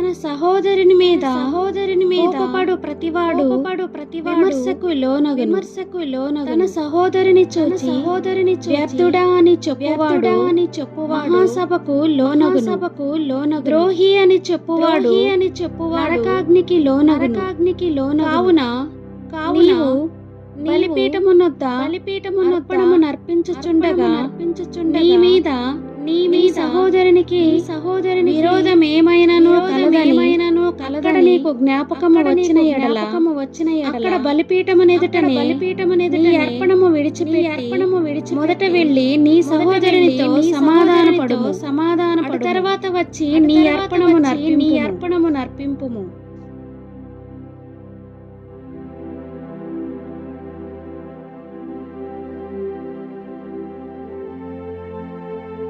తన సహోదరుని మీద కోపపడు ప్రతివాడు విమర్శకు లోనగును. తన సహోదరుని చూచి వ్యర్థుడా అని చెప్పువాడు మహాసభకు లోనగును. ద్రోహి అని చెప్పువాడు నరకాగ్నికి లోనగును. కావున నీవు బలిపీఠమునొద్ద అర్పణము నీ మీద నీ సహోదరునికి విరోధమేమైనను కలగడ నీకు జ్ఞాపకము వచ్చిన ఎడల అక్కడ బలిపీఠమునెదుటనే నీ అర్పణము విడిచి మొదట వెళ్ళి నీ సహోదరునితో సమాధానపడు. తర్వాత వచ్చి నీ అర్పణము నర్పింపుము.